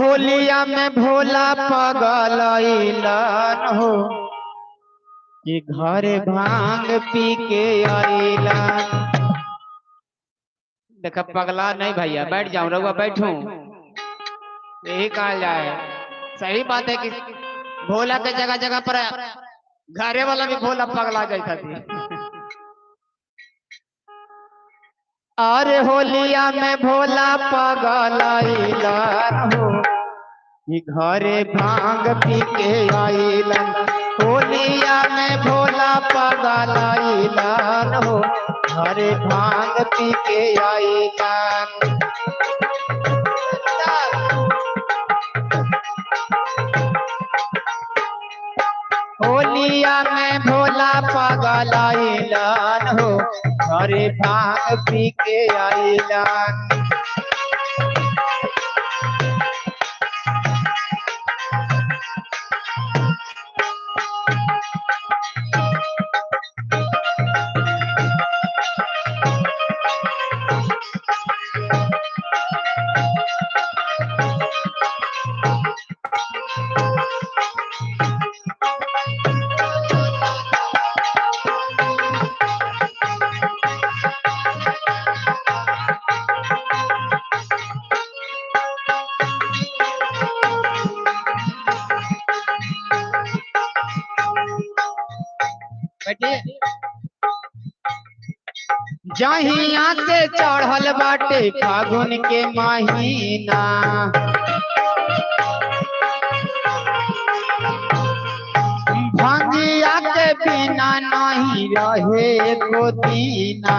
होलिया में भोला पगलैलन हो कि घरे भांग पी के आइलन। देखा पगला नहीं भैया, बैठ जाऊं रहुआ बैठूं, यही कहा जाए। सही बात है कि भोला के जगह जगह पर घरे वाला भी भोला पगला जैसा थी। अरे होलिया में भोला पगलैलन हो कि घरे भांग पी के आइलन। होलिया में भोला पगलैलन हो घरे भांग पी के आइलन। होलिया में भोला पगलैलन हो घरे भांग पी के आइलन। जहिया से चढ़ल बाटे फागुन के महीना, भंगिया के बिना नहीं रहे को दीना।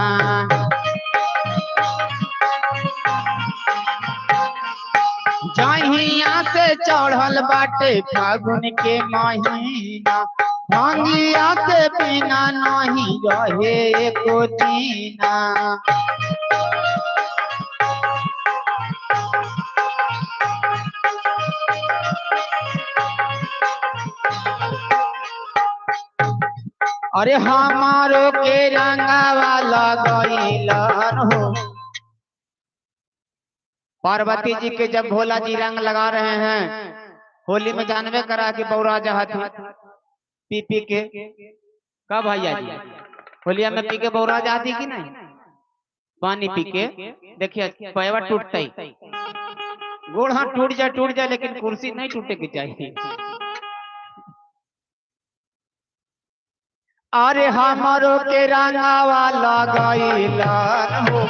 जहिया से चढ़ल बाटे फागुन के महीना, भंगिया के बिना नहीं रहे को दीना। अरे हमारो के रंगावा लगैलन हो। पार्वती जी के जब भोला जी रंग लगा रहे हैं होली में, जानवे करा कि बौरा जहाती पी पी के। कब भैया जी होलिया में पी के बौरा जाती कि नहीं? पानी पी के देखिए पैवा टूटता ही, गोड़ हाथ टूट जाए लेकिन कुर्सी नहीं टूटे की चाहिए। अरे हमारो के रंगावा लगैलन हो।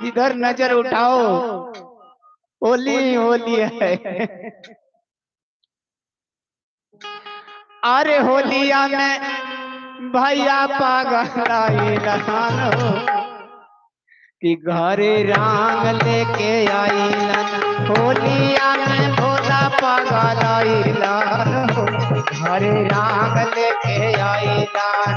जिधर नजर उठाओ होली होली है। अरे होलिया में भैया पगलैलन हो कि घरे रंग लेके आइलन। होलिया में भोला पगलैलन हो घरे रंग लेके आइलन।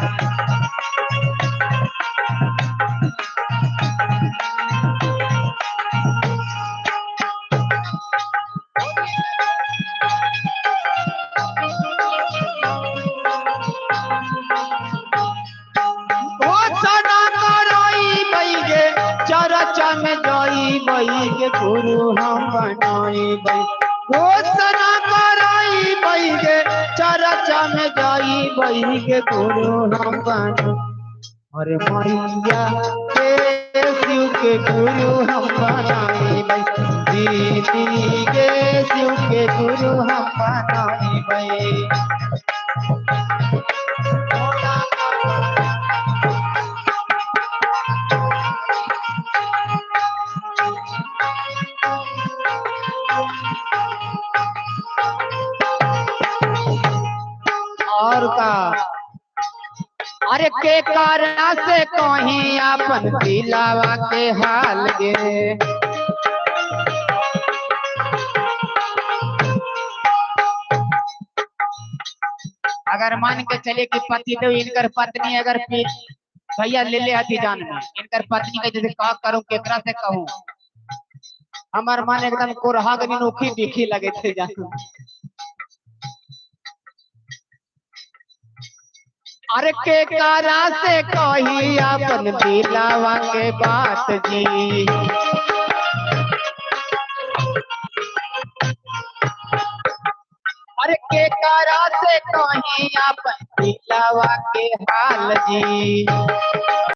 के गुरु हम बनाई बई घोषणा कराई बई के चर्चा में जाई बई के गुरु हम बना। अरे मैया के शिव के गुरु हम बनाई बई, दीदी के शिव के गुरु हम बनाई बई। और का अरे के कारा से कहीं अपन दिलावा के हाल गे। अगर मान के चले कि पति देव इनकर पत्नी अगर भैया ले आती जान में, इनकर पत्नी के जैसे का करूं केकरा से कहूं, हमार मन एकदम कोरहागनी नोखी दिखी लगे थे जान। अरे के कारा से कही अपन दिलावा के बात जी। केकरा से कहीं अपन दिलवा के हाल जी।